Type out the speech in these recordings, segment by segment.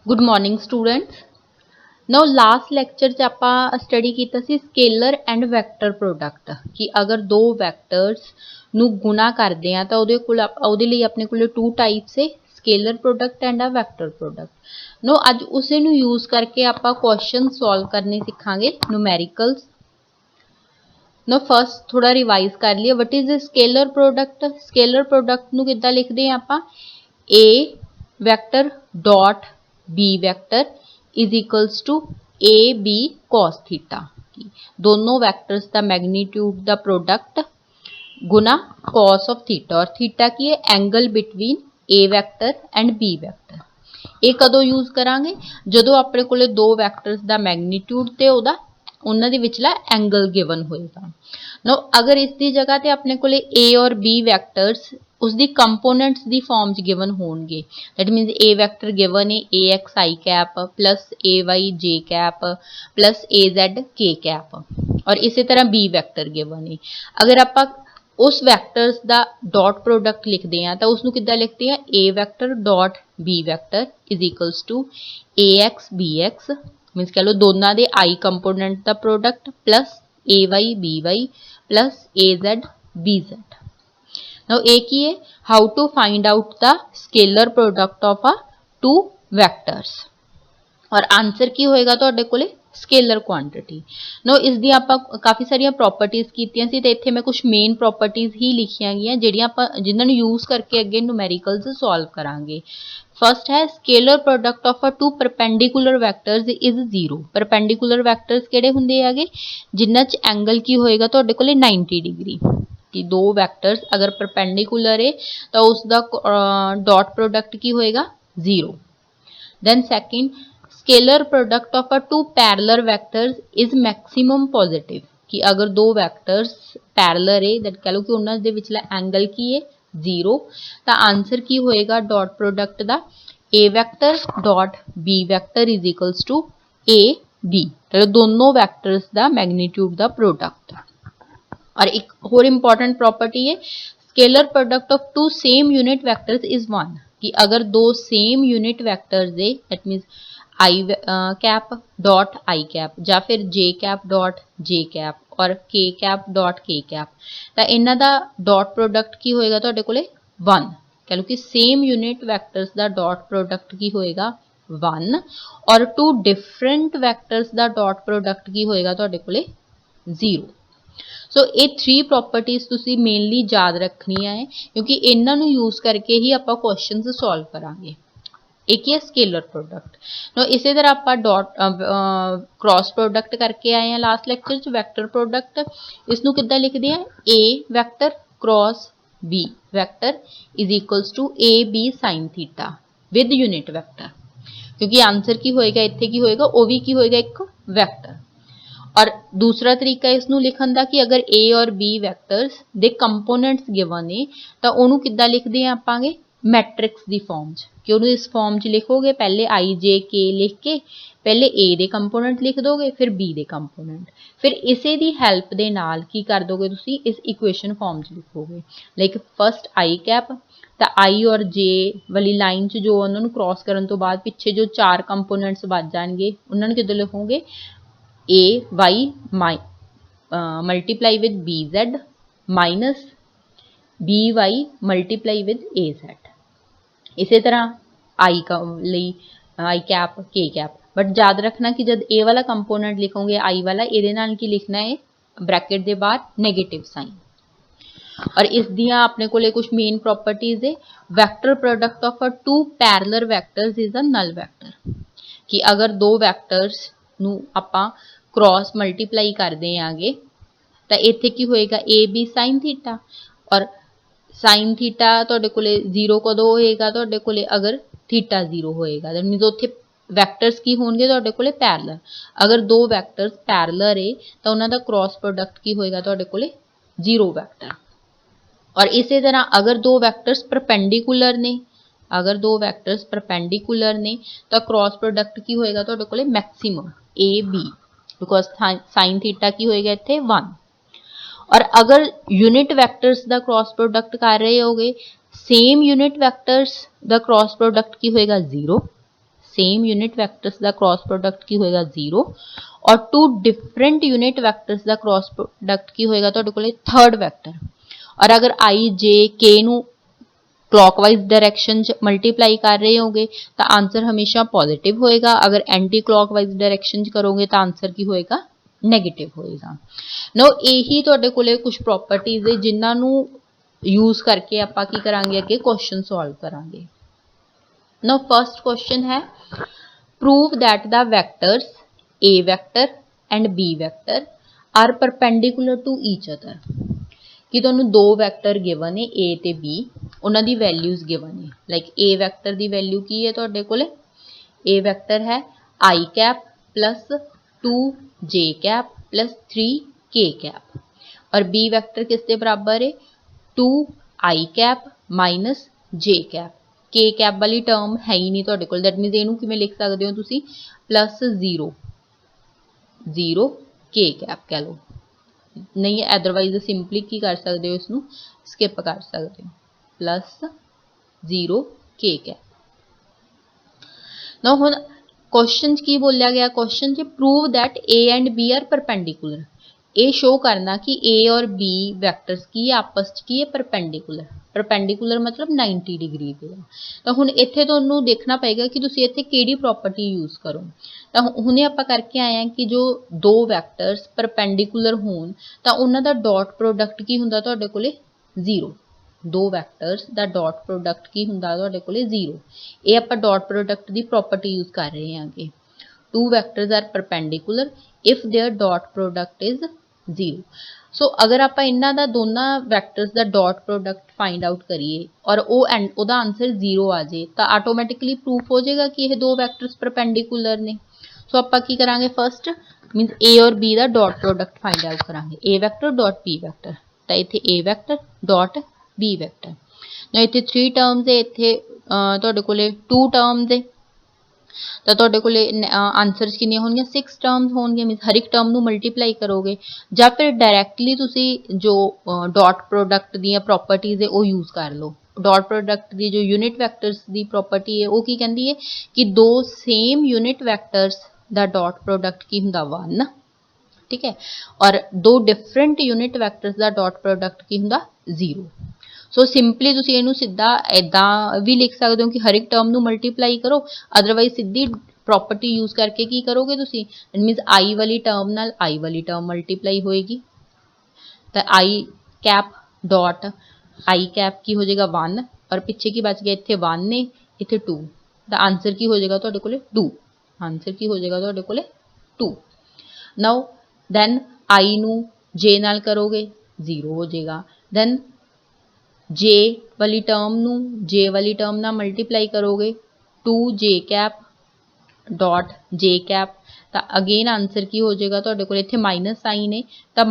Good morning students. Now last lecture च आपां study कीता सी स्केलर एंड वैक्टर प्रोडक्ट कि अगर दो वैक्टर्स नू गुणा करदे आ तां उहदे लई अपने कोल टू टाइप्स है, scalar product and a vector product. Now अज उसे नू यूज करके आपां क्वेश्चन सॉल्व करने सिखांगे न्यूमेरिकल्स। नो फर्स्ट थोड़ा रिवाइज कर लिया, what is scalar product. Scalar product नू किद्दां लिखदे आ आपां, A vector dot B vector is equals to A B cos theta. दोनों वैक्टर्स का मैग्नीट्यूड का प्रोडक्ट गुना कॉस ऑफ थीटा, और थीटा की है angle between a vector and B vector. ये कदों यूज करांगे जदों अपने कोले दो वैक्टर्स का मैग्नीट्यूड ते उहदा उन्हां दे विचला एंगल गिवन होएगा। नो अगर इसकी जगह ते अपने कोले ए और बी वैक्टर्स उसकी कंपोनेंट्स की फॉर्म च गिवन होणगे, that means A vector given है A X I cap plus A Y J cap plus A Z K cap, और इसी तरह बी वैक्टर गिवन है। अगर आप उस वैक्टर्स का डॉट प्रोडक्ट लिखते हैं तो उसनू किद्दां लिखते हैं, A vector dot B vector is equals to A X B X, means कह लो दोनों के आई कंपोनेंट का product plus A Y B Y plus A Z B Z. Now ए की है how to find out the scalar product of a two vectors, और answer की होएगा तुहाडे कोले स्केलर क्वांटिटी। नो इसदी आपां काफ़ी सारिया प्रॉपर्टीज़ कीतियां सी ते इत्थे मैं कुछ मेन प्रॉपर्टीज़ ही लिखियां गईयां जिहड़ियां आपां जिन्हां नूं यूज करके अगे न्यूमेरिकल्स सॉल्व करांगे। फर्स्ट है scalar product of a two perpendicular vectors is zero. Perpendicular vectors किहड़े हुंदे हैगे, जिन्हां च एंगल की होएगा तुहाडे कोले 90 डिग्री। कि दो वैक्टर्स अगर परपेंडिकुलर है तो उसका डॉट प्रोडक्ट की होएगा zero. Then second, scalar product of a two parallel vectors is maximum positive. कि अगर दो वैक्टर्स पैरेलल है दैट कह लो कि उन्हां दे विचला एंगल की है जीरो, तो आंसर की होएगा डॉट प्रोडक्ट का A vector dot B vector is equals to A B, दोनों वैक्टर्स का मैग्नीट्यूड का प्रोडक्ट। और एक और इंपॉर्टेंट प्रॉपर्टी है scalar product of two same unit vectors is one. कि अगर दो सेम यूनिट वैक्टर्स है that means I cap dot I cap या फिर J cap dot J cap और के कैप डॉट के कैप, तो इन्हां दा डॉट प्रोडक्ट की होएगा तुहाडे कोले वन। कह लो कि सेम यूनिट वैक्टर्स का डॉट प्रोडक्ट की होएगा वन, और टू डिफरेंट वैक्टर्स का डॉट प्रोडक्ट की होएगा तुहाडे कोले जीरो। सो ये थ्री प्रॉपर्टीज तुसी मेनली याद रखनिया है क्योंकि इन्हां नूं यूज करके ही आपां क्वेश्चन सॉल्व करांगे। एक ही है स्केलर प्रोडक्ट। नो इसी तरह आप डॉट क्रॉस प्रोडक्ट करके आए हैं लास्ट लेक्चर च। वैक्टर प्रोडक्ट इसनूं किद्दां लिखदे हैं, A vector cross B vector is equals to A B sine theta with unit vector, क्योंकि आंसर की होएगा इत्थे की होएगा वो भी की होएगा एक वैक्टर। और दूसरा तरीका इसनूं लिखण दा कि अगर ए और बी वैक्टर्स दे कंपोनेंट्स गिवन है तो उन्होंने किद्दां लिखदे हैं आपांगे मैट्रिक्स दी फॉर्म च। कि उन्होंने इस फॉर्म च लिखोगे पहले आई जे के लिख के पहले ए दे कंपोनेंट लिख दोगे फिर बी दे कंपोनेंट, फिर इसे दी हैल्प दे नाल की कर दोगे तुसी इस इक्वेशन फॉर्म च लिखोगे। लाइक फर्स्ट आई कैप तो आई और जे वाली लाइन च जो उन्होंने क्रॉस करने तो बाद पिछे जो चार कंपोनेंट्स बच जाएंगे उन्होंने किद्दां लिखोगे A Y multiply with B Z minus B Y multiply with A Z. इसी तरह आई का I cap K cap, but याद रखना कि जब ए वाला कंपोनेंट लिखोगे आई वाला ये नाल की लिखना है ब्रैकेट के बाद नेगेटिव साइन। और इस दियां अपने को कुछ मेन प्रॉपर्टीज है। Vector product of a two parallel vectors is a null vector. कि अगर दो वैक्टर्स नू आपां क्रॉस मल्टीप्लाई करते आगे तो इत्थे की होएगा ए बी साइन थीटा, और साइन थीटा तुहाडे कोले जीरो कदों होएगा तुहाडे कोले अगर थीटा जीरो होएगा, दैट मीनस उत्थे वैक्टर्स की होणगे तुहाडे कोले पैरेलल। अगर दो वैक्टर्स पैरेलल है तो उन्हां दा क्रॉस प्रोडक्ट की होएगा तुहाडे कोले जीरो वैक्टर। और इसी तरह अगर दो वैक्टर्स परपेंडिकुलर ने अगर दो वैक्टर्स परपेंडिकुलर ने तो क्रॉस प्रोडक्ट की होएगा तुहाडे कोले maximum a b, because sine theta की होएगा इत्थे वन। और अगर यूनिट वैक्टर्स का क्रॉस प्रोडक्ट कर रहे होगे सेम यूनिट वैक्टर्स का क्रॉस प्रोडक्ट की होएगा जीरो, सेम यूनिट वैक्टर्स का क्रॉस प्रोडक्ट की होएगा 0 और टू डिफरेंट यूनिट वैक्टर्स का क्रॉस प्रोडक्ट की होएगा तुहाडे कोले थर्ड वैक्टर। और अगर आई जे के नू क्लॉकवाइज डायरैक्शन च मल्टीप्लाई कर रहे होगे तो आंसर हमेशा पॉजिटिव होएगा, अगर एंटी क्लॉकवाइज डायरैक्शन च करोगे तो आंसर की होएगा नैगेटिव होएगा। नो यही तुहाडे कोले कुछ प्रॉपर्टीज है जिन्हां नू यूज करके आपां की करांगे अगे क्वेश्चन सॉल्व करांगे। नो फर्स्ट क्वेश्चन है prove that the vectors a vector and B vector are perpendicular to each other. कि तुहानू दो वैक्टर गिवन है ए ते बी, उन्हां दी वैल्यूज गिवन है। Like a vector the value की है तुहाडे कोले, ए वैक्टर है आई cap plus 2 J cap plus 3 K cap और बी वैक्टर किस दे बराबर है 2 आई कैप माइनस जे कैप। के कैप वाली टर्म है ही नहीं तुहाडे कोल, दैट मीनस इहनू किवें लिख सकदे हो तुसीं प्लस 0 0 के कैप कह लो, नहीं अदरवाइज सिंपली की कर सकते हो इसनू स्किप कर सकते हो प्लस 0 के कैप। ना हुण क्वेश्चन की बोलिया गया, क्वेश्चन च prove that a and b are perpendicular. A show करना कि ए और बी वैक्टर्स की आपस च की है परपेंडिकुलर। परपेंडिकुलर मतलब 90 डिग्री पे। तो हुण इत्थे तुहानू देखना पएगा कि तुसीं इत्थे किहड़ी प्रॉपर्टी यूज करो। तो हुणे आपां करके आए हैं कि जो दो वैक्टर्स परपेंडिकुलर होण तां उन्हां दा डॉट प्रोडक्ट की हुंदा तुहाडे कोले 0। दो वैक्टर्स दा डॉट प्रोडक्ट की हुंदा तुहाडे कोले 0। ये आपां डॉट प्रोडक्ट दी प्रॉपर्टी यूज कर रहे हैं आगे। Two vectors are perpendicular if their dot product is 0। So अगर आप इन्हां दा दोनों वैक्टर्स का डॉट प्रोडक्ट फाइंड आउट करिए और वो आंसर 0 आ जाए तो आटोमैटिकली प्रूफ हो जाएगा कि ये दो वैक्टर्स परपेंडिकुलर ने। सो आप की करांगे फर्स्ट मीनस ए और बी का डॉट प्रोडक्ट फाइंड आउट करांगे, ए वैक्टर डॉट बी वैक्टर। तो इत्थे ए वैक्टर डॉट बी वैक्टर। ना इत्थे 3 टर्म्स है, इत्थे तुहाडे कोले 2 टर्म्स है तो तुहाडे कोले आंसर्स कितनियां होणगियां 6 टर्म्स होणगियां। मीनस हर एक टर्म नू मल्टीप्लाई करोगे या फिर डायरैक्टली तुसी जो डॉट प्रोडक्ट दी प्रॉपर्टीज है वो यूज कर लो। डॉट प्रोडक्ट दी जो यूनिट वैक्टर्स दी प्रॉपर्टी है वो की कहंदी है कि दो सेम यूनिट वैक्टर्स दा डॉट प्रोडक्ट की हुंदा 1, ठीक है, और दो डिफरेंट यूनिट वैक्टर्स दा डॉट प्रोडक्ट की हुंदा 0। सो सिंपली तुसी इहनू सीधा इदां भी लिख सकते हो कि हर एक टर्म नू मल्टीप्लाई करो, अदरवाइज सीधी प्रॉपर्टी यूज करके की करोगे तुसी, इट मीनस आई वाली टर्म नाल आई वाली टर्म मल्टीप्लाई होएगी। तो आई कैप डॉट आई कैप की हो जाएगा 1 और पिछे की बच गया इत्थे 1 ने इत्थे 2। तो आंसर की हो जाएगा तुहाडे कोले 2। आंसर की हो जाएगा तुहाडे कोले 2। नाउ देन आई नू जे नाल करोगे 0 हो जाएगा। देन जे वाली टर्म ना मल्टीप्लाई करोगे 2 J cap dot J cap. तो अगेन आंसर की हो जाएगा तुहाडे कोल इत्थे माइनस साइन है तो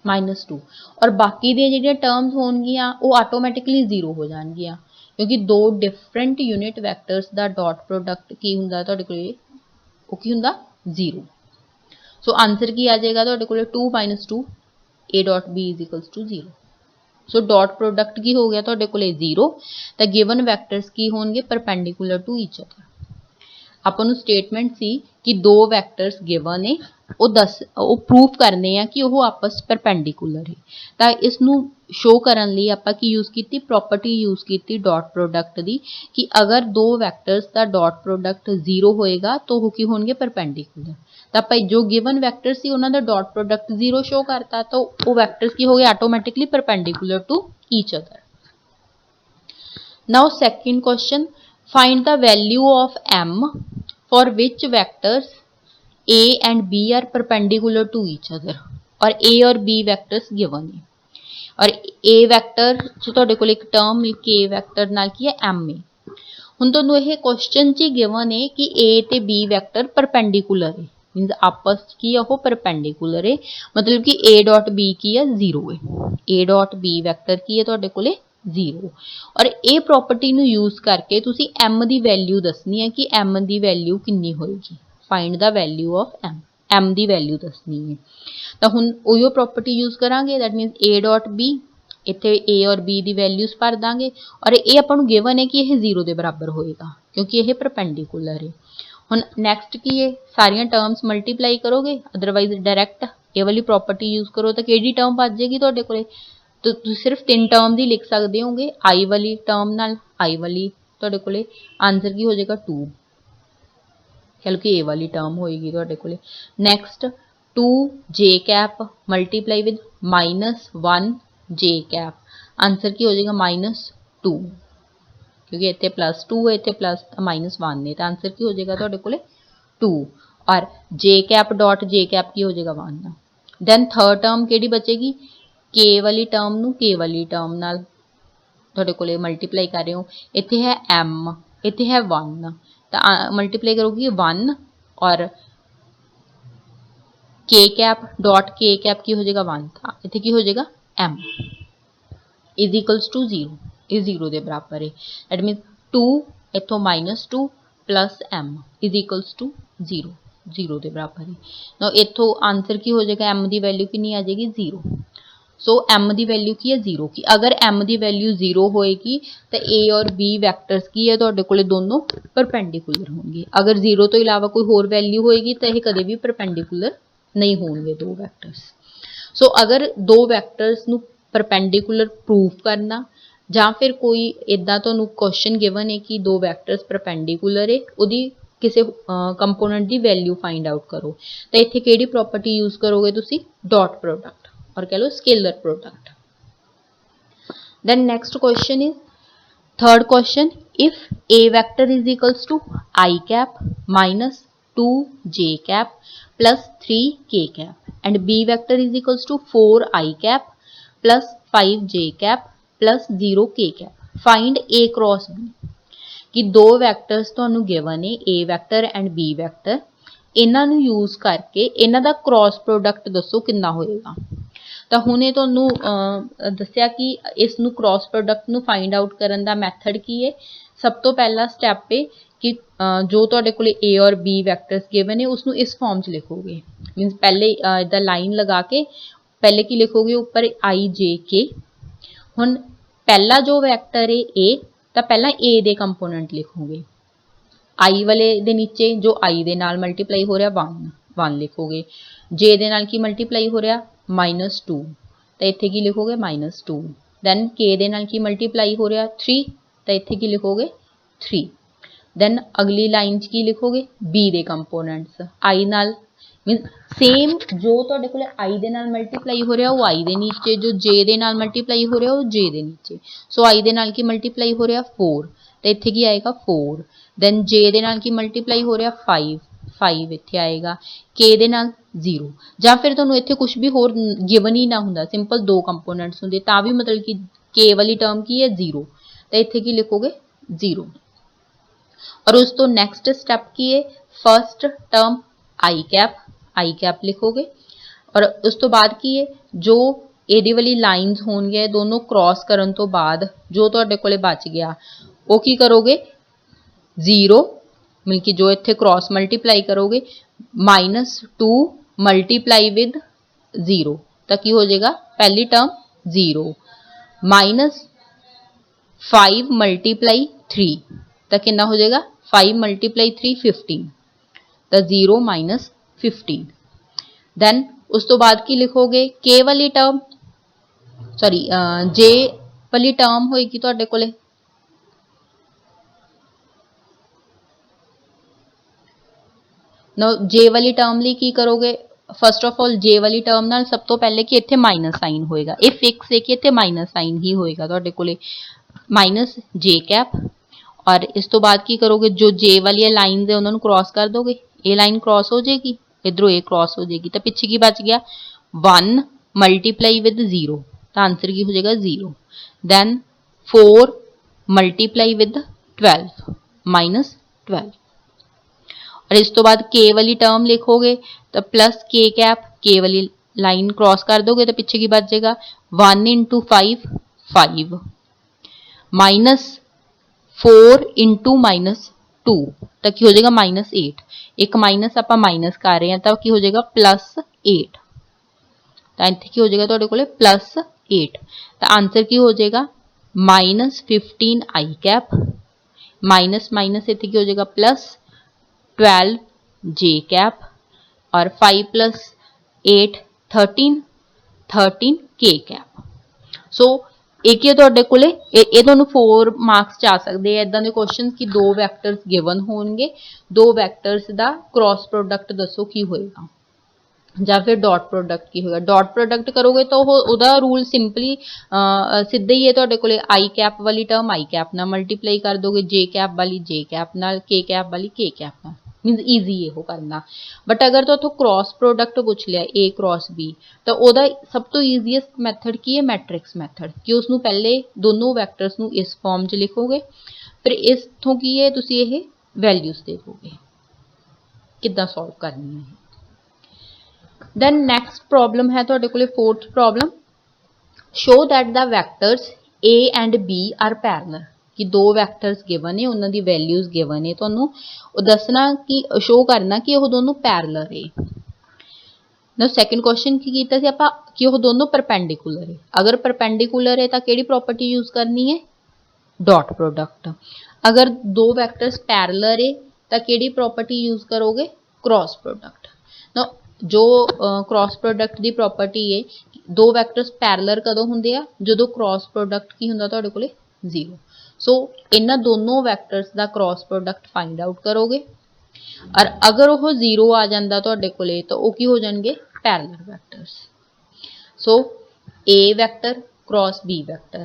-2 और बाकी दी जिहड़ियां टर्म्स होणगियां वो ऑटोमैटिकली 0 हो जाणगियां क्योंकि दो डिफरेंट यूनिट वैक्टर्स दा डॉट प्रोडक्ट की हुंदा तुहाडे कोल वो की हुंदा 0। सो आंसर की आ जाएगा तुहाडे कोल 2 - 2 a dot b = 0। So dot product की हो गया तुहाडे कोले 0 तो गिवन वैक्टर्स की होणगे परपेंडिकुलर टू ईच अदर। ਆਪਾਂ ਨੂੰ स्टेटमेंट सी कि दो वैक्टर्स गिवन है वो प्रूफ करने हैं कि वो आपस परपेंडिकुलर है। तो इसनू शो करने लिए आपां की यूज की प्रॉपर्टी यूज की डॉट प्रोडक्ट दी कि अगर दो वैक्टर्स का डॉट प्रोडक्ट 0 होएगा तो वो की होणगे परपेंडिकुलर। तो आप जो गिवन वैक्टर सी उन्हां दा डॉट प्रोडक्ट 0 शो करता तो वो वैक्टर्स की हो गए automatically perpendicular to each other. Now second question, find the value of m for which vectors a and b are perpendicular to each other और a और b vectors given है और a vector जो तुहाडे कोल एक टर्म k vector नाल की है m है। हुण तुहानू ये क्वेश्चन च गिवन है कि a ते b vector perpendicular है, मीनस आपस की वो परपेंडिकुलर है, मतलब कि a डॉट b की है 0 है, a डॉट b वैक्टर की है तुहाडे कोले 0 और ये प्रॉपर्टी नू यूज करके तुसी m दी वैल्यू दसनी है कि m दी वैल्यू कितनी होएगी। Find the value of m दी वैल्यू दसनी है। तो हुण उहियो प्रॉपर्टी यूज करांगे, that means a dot b इत्थे ए और बी की वैल्यूज़ भर देंगे और ये आपां नूं गिवन है कि यह 0 के बराबर होएगा क्योंकि यह परपेंडिकुलर है। हुण नैक्सट की है, सारियां टर्म्स मल्टीप्लाई करोगे, अदरवाइज डायरैक्ट ये वाली प्रॉपर्टी यूज़ करो तो किहड़ी टर्म बच जाएगी तुहाडे कोले। तो तुसीं सिर्फ 3 टर्म ही लिख सकते होगे, आई वाली टर्म नाल आई वाली, तुहाडे कोले आंसर की हो जाएगा 2, कह लो कि ए वाली टर्म होएगी तुहाडे कोले। Next 2 J cap multiply with -1 J cap, answer की हो जाएगा -2 क्योंकि इतने +2 है, इतने +-1 है, तो आंसर की हो जाएगा तुहाडे कोले 2 और जे कैप डॉट जे कैप की हो जाएगा 1। दैन थर्ड टर्म किहड़ी बचेगी, के वाली टर्म नूं के वाली टर्म नाल तुहाडे कोले मल्टीप्लाई कर रहे हो, इत्थे है m, इत्थे है 1, तो मल्टीप्लाई करोगे 1 और के कैप डॉट के कैप की हो जाएगा 1, था इत्थे की हो जाएगा m इज इक्वल्स टू 0, ये 0 के बराबर है। दैट मीन 2 इतों -2 plus m is equals to 0, 0 के बराबर है। नो इतों आंसर की हो जाएगा, m की वैल्यू कितनी आ जाएगी 0। सो m की वैल्यू की है 0 की। अगर m की वैल्यू 0 होएगी तो a और b वैक्टर्स की है तुहाडे कोले दोनों परपेंडिकुलर होंगे। अगर 0 तो इलावा कोई होर वैल्यू होएगी तो यह कदे भी परपेंडिकुलर नहीं होंगे दो वैक्टर्स। सो अगर दो वैक्टर्स नूं परपेंडिकुलर प्रूव करना ਜਾਂ फिर कोई इदा तुहानूं क्वेश्चन गिवन है कि दो वैक्टर्स परपेंडिकुलर है, उहदी किसी कंपोनेंट की वैल्यू फाइंड आउट करो, तो इत्थे किहड़ी प्रॉपर्टी यूज़ करोगे तुसीं, डॉट प्रोडक्ट और कह लो scalar product. Then next question is third question, if A vector is equals to I cap minus 2 J cap plus 3 K cap and B vector is equals to 4 I cap plus 5 J cap plus 0 K cap, find A cross B. कि दो vectors तुहानूं given है, A vector and B vector, इन्हां नूं use करके इन्हां दा cross product दसो कितना होएगा। तो हुणे तुहानूं दस्सिया कि इस नूं क्रॉस प्रोडक्ट नूं फाइंड आउट करन दा मैथड की है। सब तो पहला स्टैप है कि जो तुहाडे कोले ए और बी वैक्टर्स गिवन है उसनूं इस फॉर्म च लिखोगे। मीनस पहले इदा लाइन लगा के पहले की लिखोगे ऊपर आई जे के। हुण पहला जो वैक्टर है ए, तो पहला ए दे कंपोनेंट लिखोगे, आई वाले दे नीचे जो आई दे नाल मल्टीप्लाई हो रहा 1 लिखोगे, जे दे नाल की मल्टीप्लाई हो रहा -2, तो इत्थे की लिखोगे -2। दैन के दे नाल की मल्टीप्लाई हो रहा 3, तो इत्थे की लिखोगे 3। दैन अगली लाइन च की लिखोगे बी दे कंपोनेंट्स, आई नाल मीन सेम जो तुहाडे कोले आई दे नाल मल्टीप्लाई हो रहा वो आई दे नीचे, जो जे दे नाल मल्टीप्लाई हो रहा वो जे दे नीचे। सो आई दे नाल की मल्टीप्लाई हो रहा 4, तो इत्थे की आएगा 4। दैन जे दे नाल की मल्टीप्लाई हो रहा 5 इत्थे आएगा, के दे नाल 0। जां फिर तुहानूं इत्थे कुछ भी होर गिवन ही ना हुंदा, सिंपल दो कंपोनेंट्स हुंदे तां भी मतलब कि के वाली टर्म की है 0, तो इत्थे की लिखोगे 0। और उस तो नैक्सट स्टैप की है, फर्स्ट टर्म आई कैप लिखोगे और उस तो बाद की है जो एदी वाली लाइन्स होणगे दोनों क्रॉस करन तो बाद जो तुहाडे कोले बच गया वो की करोगे 0, मिलके जो इत्थे क्रॉस मल्टीप्लाई करोगे -2 मल्टीप्लाई विद 0, तो की हो जाएगा पहली टर्म 0 -5 मल्टीप्लाई 3, तो कितना हो जाएगा 5 मल्टीप्लाई 3 15, तो 0 -15। दैन उस तो बाद की लिखोगे के वाली टर्म सॉरी जे वाली टर्म होएगी तुहाडे कोले, नो जे वाली टर्म लिए की करोगे, फर्स्ट ऑफ ऑल जे वाली टर्म नाल सब तो पहले कि इत्थे माइनस साइन होएगा, ये फिक्स है कि इत्थे माइनस साइन ही होएगा तुहाडे कोले माइनस जे कैप। और इस तो बाद की करोगे जो जे वाली लाइन है उन्होंने क्रॉस कर दोगे, ए लाइन क्रॉस हो जाएगी, इधरों ए क्रॉस हो जाएगी, तो पिछे की बच गया 1 मल्टीप्लाई विद 0, तो आंसर की हो जाएगा 0। Then 4 multiply with 12 -12। और इस तो बाद के वाली टर्म लिखोगे तो प्लस के कैप, के वाली लाइन क्रॉस कर दोगे तो पिछे की बच जाएगा 1 × 5 5 -4 × -2, तो की हो जाएगा -8। एक माइनस आप माइनस कर रहे हैं तो की हो जाएगा +8, तो इत्थे की हो जाएगा तुहाडे कोले +8। 8, तो आंसर की हो जाएगा -15 आई कैप माइनस माइनस इतने की हो जाएगा +12 जे कैप और 5 + 8 13 के कैप। सो एक ही ਤੁਹਾਡੇ ਕੋਲੇ ਇਹ ਤੁਹਾਨੂੰ 4 ਮਾਰਕਸ ਚ ਆ ਸਕਦੇ ਆ ਇਦਾਂ ਦੇ ਕੁਐਸਚਨਸ ਕਿ ਦੋ ਵੈਕਟਰਸ ਗਿਵਨ ਹੋਣਗੇ, ਦੋ ਵੈਕਟਰਸ ਦਾ ਕ੍ਰਾਸ ਪ੍ਰੋਡਕਟ ਦੱਸੋ ਕੀ ਹੋਏਗਾ ਜਾਂ ਫਿਰ ਡਾਟ ਪ੍ਰੋਡਕਟ ਕੀ ਹੋਏਗਾ। ਡਾਟ ਪ੍ਰੋਡਕਟ ਕਰੋਗੇ ਤਾਂ ਉਹਦਾ ਰੂਲ ਸਿੰਪਲੀ ਸਿੱਧਾ ਹੀ ਹੈ, ਤੁਹਾਡੇ ਕੋਲੇ ਆਈ ਕੈਪ ਵਾਲੀ ਟਰਮ ਆਈ ਕੈਪ ਨਾਲ ਮਲਟੀਪਲਾਈ ਕਰ ਦੋਗੇ, ਜੇ ਕੈਪ ਵਾਲੀ ਜੇ ਕੈਪ ਨਾਲ, ਕੇ ਕੈਪ ਵਾਲੀ ਕੇ ਕੈਪ ਨਾਲ, मीनस ईजी है वो करना। बट अगर तो क्रॉस प्रोडक्ट पूछ लिया ए क्रॉस बी तो वह सब तो ईजीएस्ट मैथड की है मैट्रिक्स मैथड कि उसनों पहले दोनों वैक्टर्स नू इस फॉर्म च लिखोगे, फिर इथों की है तुसी ये वैल्यूज दे दोगे किद्दां सॉल्व करनी है। दैन नैक्सट प्रॉब्लम है तुहाडे कोले fourth problem, show that the vectors a and b are parallel कि दो वैक्टर्स गिवन है, उन्होंने वैल्यूज गिवन है, तो दसना कि शो करना कि वह दोनों पैरलल है। ना सैकेंड क्वेश्चन की कीता सी आपां कि वह दोनों परपेंडिकुलर है। अगर परपेंडिकुलर है तो किहड़ी प्रॉपर्टी यूज करनी है, डॉट प्रोडक्ट। अगर दो वैक्टर्स पैरलल है तो किहड़ी प्रॉपर्टी यूज करोगे, क्रॉस प्रोडक्ट। ना जो क्रॉस प्रोडक्ट की प्रॉपर्टी है, दो वैक्टर्स पैरलल कदों हुंदे आ, जदों क्रॉस प्रोडक्ट की हुंदा तुहाडे कोले 0। सो इन्हां दोनों वैक्टर्स का क्रॉस प्रोडक्ट फाइंड आउट करोगे और अगर वह 0 आ जाता तुहाडे कोले तो वह की हो जाएंगे, पैरलल वैक्टर्स। सो ए वैक्टर क्रॉस बी वैक्टर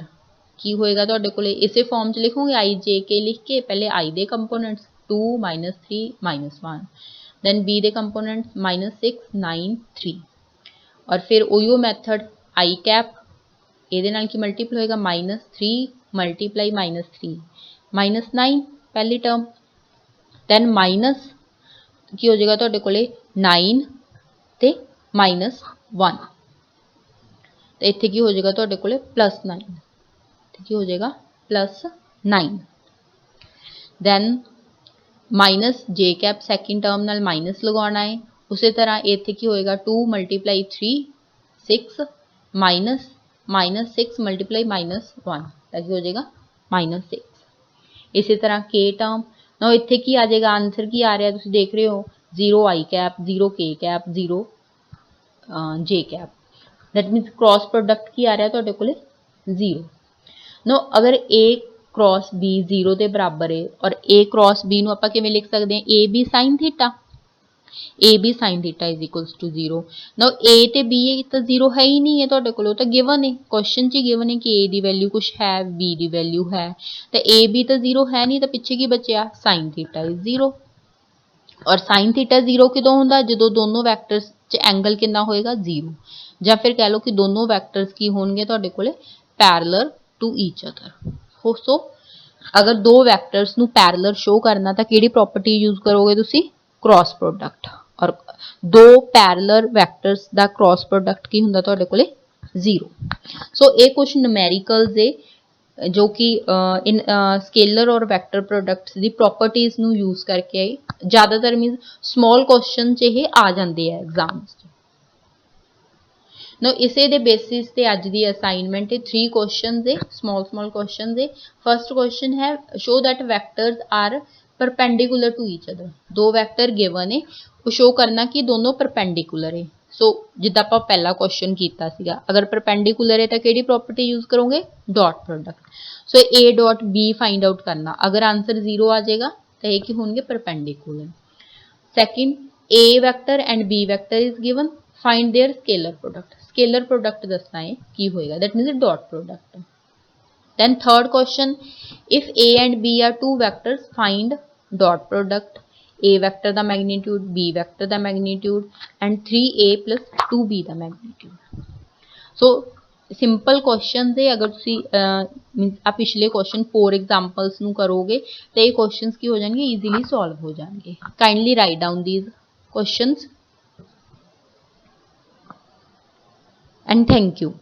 की होएगा तुहाडे कोले, इसे फॉर्म च लिखोगे आई जे के लिख के पहले आई दे कंपोनेंट्स 2 -3 -1, दैन बी दे कंपोनेंट्स -6 9 3 और फिर उहियो मैथड आई कैप ਇਹਦੇ ਨਾਲ ਕੀ ਮਲਟੀਪਲ ਹੋਏਗਾ -3 मल्टीप्लाई -3 -9 पहली टर्म, दैन माइनस की हो जाएगा तुहाडे कोले 9 ते -1 तो इत्थे की हो जाएगा तुहाडे कोले +9, की हो जाएगा +9, दैन माइनस जे कैप सैकेंड टर्म नाल माइनस लगाना है, उसी तरह इत्थे की होएगा 2 × 3 6 माइनस -6 × -1 की हो जाएगा -6। इसी तरह के टर्म ना इत्थे की आ जाएगा, आंसर की आ रहा तुम देख रहे हो 0 आई cap 0 K cap 0 J cap, that मीनस cross product की आ रहा तुहाडे कोले 0। नो अगर ए क्रॉस बी 0 के बराबर है और ए क्रॉस बी नूं आपां किवें लिख सकते हैं, a B sine theta, a B sine theta is equals to 0। ना ए ते बी तो 0 है ही नहीं है तुहाडे कोल, तो गिवन है क्वेश्चन च गिवन है कि ए दी वैल्यू कुछ है बी दी वैल्यू है, तो ए बी तो 0 है नहीं, तो पिछे की बचिया साइन थीटा इज 0। और साइन थीटा 0 किदों हुंदा, जदों दोनों वैक्टर्स च एंगल कितना होएगा 0, या फिर कह लो कि दोनों वैक्टर्स की होणगे तुहाडे कोले पैरलल टू ईच अदर हो। सो अगर दो वैक्टर्स नूं पैरलल शो करना तो किहड़ी प्रॉपर्टी यूज करोगे तुसी, क्रॉस प्रोडक्ट। और दो पैरलल वैक्टर्स का क्रॉस प्रोडक्ट की हुंदा तुहाडे कोले 0। सो ये कुछ न्यूमेरिकल्स है जो कि इन स्केलर और वैक्टर प्रोडक्ट्स की प्रॉपर्टीज नूं यूज करके ज़्यादातर मीन स्मॉल क्वेश्चन च ये आ जाते हैं एग्जाम्स। नो इसे दे बेसिस ते अज दी असाइनमेंट है 3 क्वेश्चन है, स्मॉल क्वेश्चन है। फर्स्ट क्वेश्चन है show that vectors are perpendicular to each other, दो वैक्टर गिवन है, वो शो करना कि दोनों परपेंडिकुलर है। सो जिद्दां आपां पहला क्वेश्चन कीता सीगा, अगर परपेंडिकुलर है तो किहड़ी प्रॉपर्टी यूज करोगे, dot product. So a dot b find out करना, अगर आंसर 0 आ जाएगा तो ये की होंगे perpendicular. Second A vector and B vector is given, find their scalar product, scalar product दसना है की होएगा, that means dot product. Then third question, if A and B are two vectors, find dot product, A vector the magnitude, B vector the magnitude and 3A plus 2B the magnitude। So simple questions है, अगर तुसी आप पिछले question 4 examples नू करोगे तो ये questions की हो जाएंगे, इजीली सॉल्व हो जाएंगे। Kindly write down these questions and thank you.